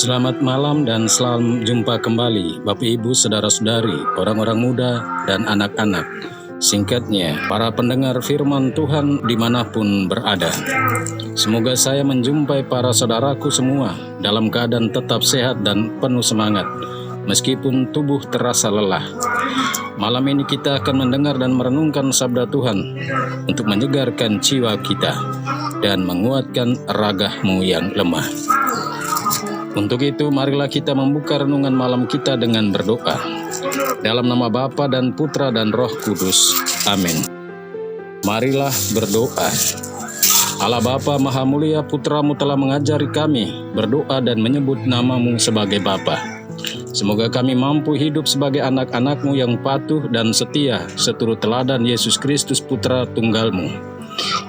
Selamat malam dan selamat jumpa kembali Bapak Ibu, Saudara-saudari, orang-orang muda dan anak-anak. Singkatnya, para pendengar firman Tuhan dimanapun berada. Semoga saya menjumpai para saudaraku semua dalam keadaan tetap sehat dan penuh semangat, meskipun tubuh terasa lelah. Malam ini kita akan mendengar dan merenungkan sabda Tuhan untuk menyegarkan jiwa kita dan menguatkan ragamu yang lemah. Untuk itu, marilah kita membuka renungan malam kita dengan berdoa. Dalam nama Bapa dan Putra dan Roh Kudus. Amin. Marilah berdoa. Allah Bapa Maha Mulia, Putra-Mu telah mengajari kami berdoa dan menyebut nama-Mu sebagai Bapa. Semoga kami mampu hidup sebagai anak-anak-Mu yang patuh dan setia seturut teladan Yesus Kristus Putra Tunggal-Mu.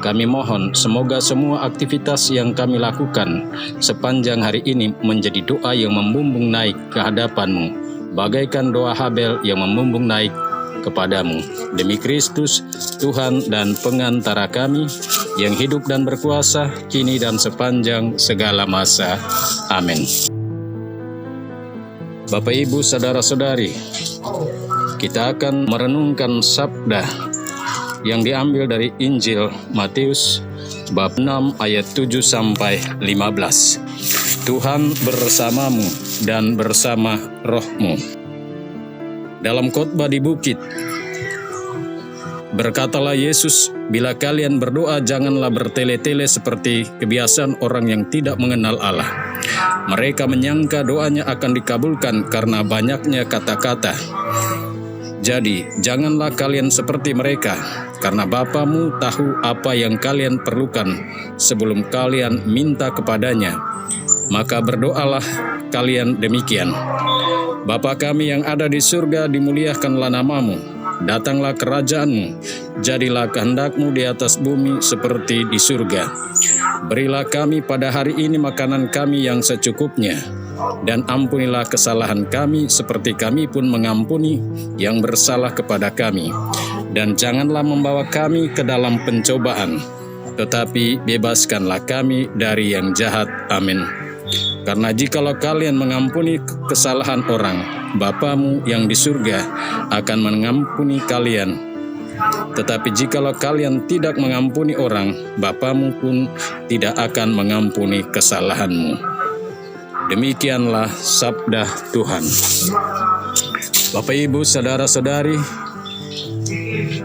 Kami mohon semoga semua aktivitas yang kami lakukan sepanjang hari ini menjadi doa yang membumbung naik ke hadapan-Mu, bagaikan doa Habel yang membumbung naik kepadamu. Demi Kristus, Tuhan dan pengantara kami, yang hidup dan berkuasa, kini dan sepanjang segala masa. Amin. Bapak, Ibu, Saudara-saudari, kita akan merenungkan sabda yang diambil dari Injil Matius bab 6 ayat 7 sampai 15. Tuhan bersamamu dan bersama rohmu. Dalam khotbah di bukit, berkatalah Yesus, bila kalian berdoa janganlah bertele-tele seperti kebiasaan orang yang tidak mengenal Allah. Mereka menyangka doanya akan dikabulkan karena banyaknya kata-kata. Jadi, janganlah kalian seperti mereka, karena Bapamu tahu apa yang kalian perlukan sebelum kalian minta kepadanya. Maka berdoalah kalian demikian. Bapa kami yang ada di surga, dimuliakanlah nama-Mu. Datanglah kerajaan-Mu, jadilah kehendak-Mu di atas bumi seperti di surga. Berilah kami pada hari ini makanan kami yang secukupnya, dan ampunilah kesalahan kami seperti kami pun mengampuni yang bersalah kepada kami. Dan janganlah membawa kami ke dalam pencobaan, tetapi bebaskanlah kami dari yang jahat. Amin. Karena jikalau kalian mengampuni kesalahan orang, Bapamu yang di surga akan mengampuni kalian. Tetapi jikalau kalian tidak mengampuni orang, Bapamu pun tidak akan mengampuni kesalahanmu. Demikianlah sabda Tuhan. Bapak, Ibu, Saudara-saudari,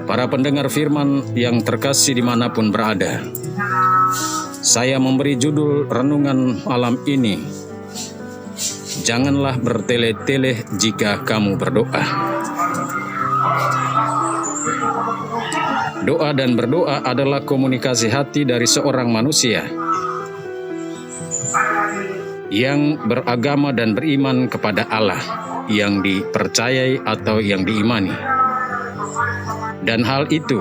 para pendengar firman yang terkasih dimanapun berada, saya memberi judul renungan malam ini, janganlah bertele-tele jika kamu berdoa. Doa dan berdoa adalah komunikasi hati dari seorang manusia yang beragama dan beriman kepada Allah, yang dipercayai atau yang diimani. Dan hal itu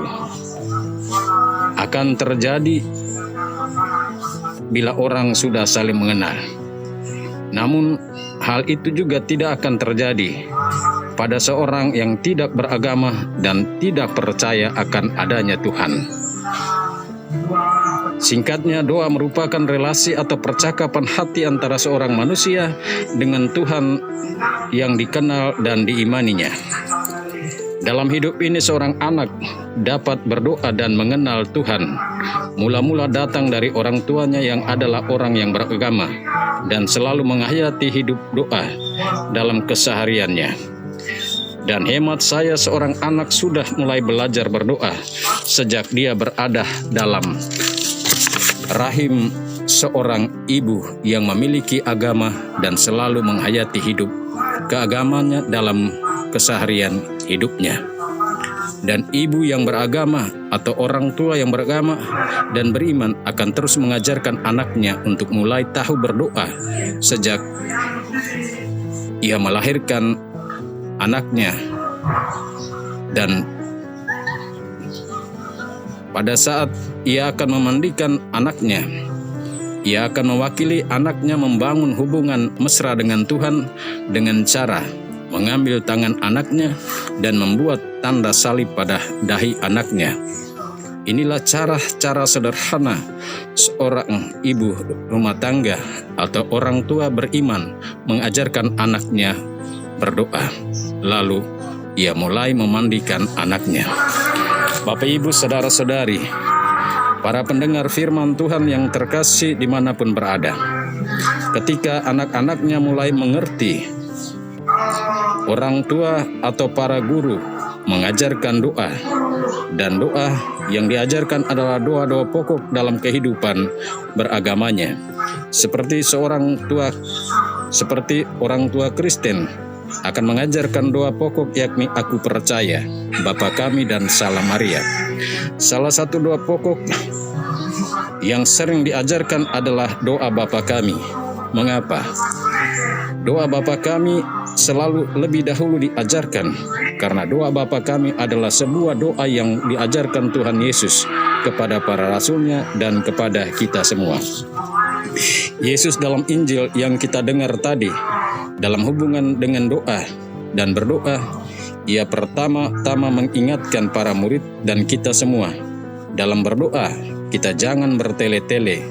akan terjadi bila orang sudah saling mengenal. Namun hal itu juga tidak akan terjadi pada seorang yang tidak beragama dan tidak percaya akan adanya Tuhan. Singkatnya, doa merupakan relasi atau percakapan hati antara seorang manusia dengan Tuhan yang dikenal dan diimaninya. Dalam hidup ini, seorang anak dapat berdoa dan mengenal Tuhan. Mula-mula datang dari orang tuanya yang adalah orang yang beragama dan selalu menghayati hidup doa dalam kesehariannya. Dan hemat saya, seorang anak sudah mulai belajar berdoa sejak dia berada dalam rahim seorang ibu yang memiliki agama dan selalu menghayati hidup keagamanya dalam keseharian hidupnya. Dan ibu yang beragama atau orang tua yang beragama dan beriman akan terus mengajarkan anaknya untuk mulai tahu berdoa sejak ia melahirkan anaknya. Dan pada saat ia akan memandikan anaknya, ia akan mewakili anaknya membangun hubungan mesra dengan Tuhan dengan cara mengambil tangan anaknya dan membuat tanda salib pada dahi anaknya. Inilah cara-cara sederhana seorang ibu rumah tangga atau orang tua beriman mengajarkan anaknya berdoa. Lalu ia mulai memandikan anaknya. Bapak, Ibu, saudara-saudari, para pendengar firman Tuhan yang terkasih dimanapun berada, ketika anak-anaknya mulai mengerti, orang tua atau para guru mengajarkan doa, dan doa yang diajarkan adalah doa-doa pokok dalam kehidupan beragamanya. Seperti orang tua Kristen akan mengajarkan doa pokok, yakni Aku Percaya, Bapa Kami, dan Salam Maria. Salah satu doa pokok yang sering diajarkan adalah doa Bapa Kami. Mengapa? Doa Bapa Kami selalu lebih dahulu diajarkan, karena doa Bapa Kami adalah sebuah doa yang diajarkan Tuhan Yesus kepada para rasulnya dan kepada kita semua. Yesus dalam Injil yang kita dengar tadi, dalam hubungan dengan doa dan berdoa, Ia pertama-tama mengingatkan para murid dan kita semua, dalam berdoa kita jangan bertele-tele.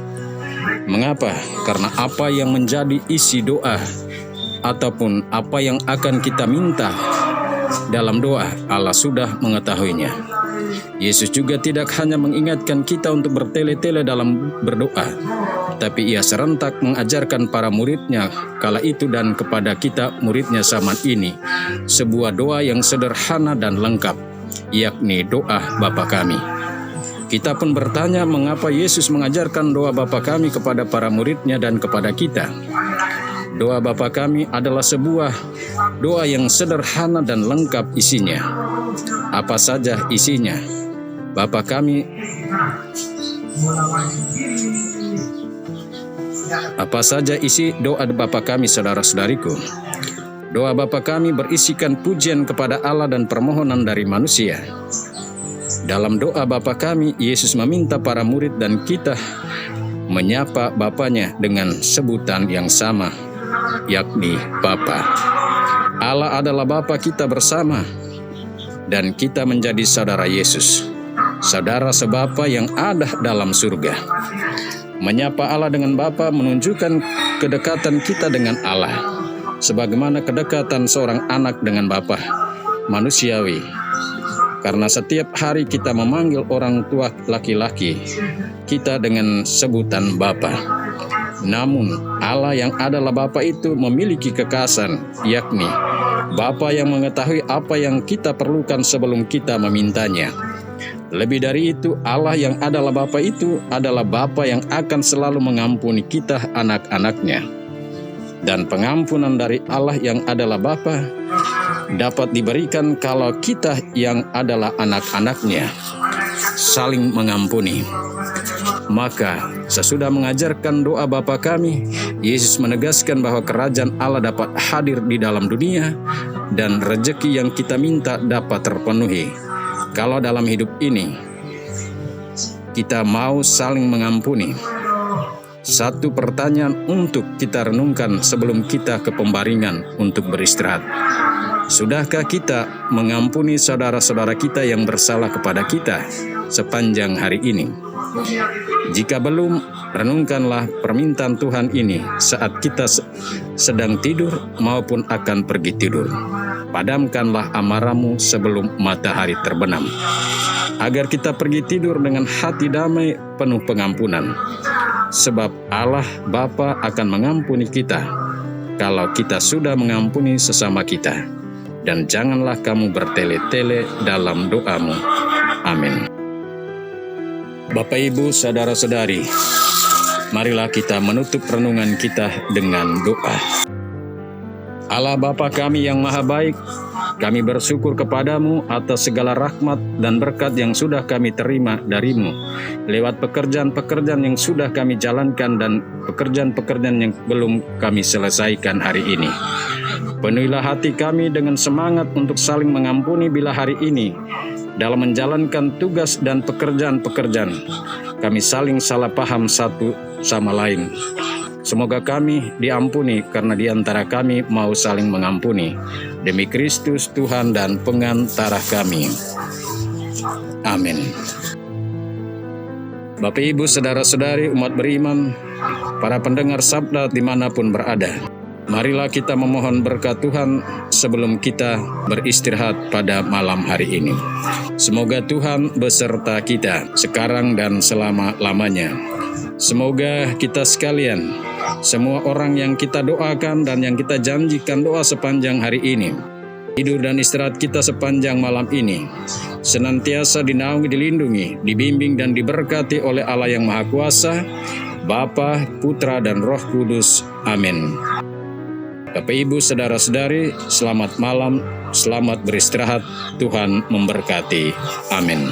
Mengapa? Karena apa yang menjadi isi doa ataupun apa yang akan kita minta dalam doa, Allah sudah mengetahuinya. Yesus juga tidak hanya mengingatkan kita untuk bertele-tele dalam berdoa, tapi Ia serentak mengajarkan para muridnya kala itu dan kepada kita muridnya zaman ini sebuah doa yang sederhana dan lengkap, yakni doa Bapa Kami. Kita pun bertanya, mengapa Yesus mengajarkan doa Bapa Kami kepada para muridnya dan kepada kita? Doa Bapa Kami adalah sebuah doa yang sederhana dan lengkap isinya. Apa saja isinya? Bapa Kami, apa saja isi doa Bapa Kami, saudara-saudariku? Doa Bapa Kami berisikan pujian kepada Allah dan permohonan dari manusia. Dalam doa Bapa Kami, Yesus meminta para murid dan kita menyapa Bapanya dengan sebutan yang sama, yakni Bapa. Allah adalah Bapa kita bersama, dan kita menjadi saudara Yesus, saudara sebapa yang ada dalam surga. Menyapa Allah dengan Bapa menunjukkan kedekatan kita dengan Allah, sebagaimana kedekatan seorang anak dengan Bapa manusiawi. Karena setiap hari kita memanggil orang tua laki-laki kita dengan sebutan Bapa. Namun Allah yang adalah Bapa itu memiliki kekasan, yakni Bapa yang mengetahui apa yang kita perlukan sebelum kita memintanya. Lebih dari itu, Allah yang adalah Bapa itu adalah Bapa yang akan selalu mengampuni kita anak-anaknya. Dan pengampunan dari Allah yang adalah Bapa dapat diberikan kalau kita yang adalah anak-anaknya saling mengampuni. Maka sesudah mengajarkan doa Bapa Kami, Yesus menegaskan bahwa kerajaan Allah dapat hadir di dalam dunia dan rezeki yang kita minta dapat terpenuhi kalau dalam hidup ini kita mau saling mengampuni. Satu pertanyaan untuk kita renungkan sebelum kita ke pembaringan untuk beristirahat. Sudahkah kita mengampuni saudara-saudara kita yang bersalah kepada kita sepanjang hari ini? Jika belum, renungkanlah permintaan Tuhan ini saat kita sedang tidur maupun akan pergi tidur. Padamkanlah amarahmu sebelum matahari terbenam, agar kita pergi tidur dengan hati damai penuh pengampunan. Sebab Allah Bapa akan mengampuni kita kalau kita sudah mengampuni sesama kita. Dan janganlah kamu bertele-tele dalam doamu. Amin. Bapak, Ibu, saudara-saudari, marilah kita menutup renungan kita dengan doa. Allah Bapa kami yang maha baik, kami bersyukur kepadamu atas segala rahmat dan berkat yang sudah kami terima darimu, lewat pekerjaan-pekerjaan yang sudah kami jalankan dan pekerjaan-pekerjaan yang belum kami selesaikan hari ini. Penuhilah hati kami dengan semangat untuk saling mengampuni bila hari ini, dalam menjalankan tugas dan pekerjaan-pekerjaan, kami saling salah paham satu sama lain. Semoga kami diampuni karena di antara kami mau saling mengampuni. Demi Kristus Tuhan dan pengantara kami. Amin. Bapak Ibu, saudara-saudari, umat beriman, para pendengar sabda dimanapun berada, marilah kita memohon berkat Tuhan sebelum kita beristirahat pada malam hari ini. Semoga Tuhan beserta kita sekarang dan selama-lamanya. Semoga kita sekalian, semua orang yang kita doakan dan yang kita janjikan doa sepanjang hari ini, tidur dan istirahat kita sepanjang malam ini, senantiasa dinaungi, dilindungi, dibimbing dan diberkati oleh Allah yang Maha Kuasa, Bapa, Putra, dan Roh Kudus. Amin. Bapak Ibu, saudara-saudari, selamat malam, selamat beristirahat, Tuhan memberkati. Amin.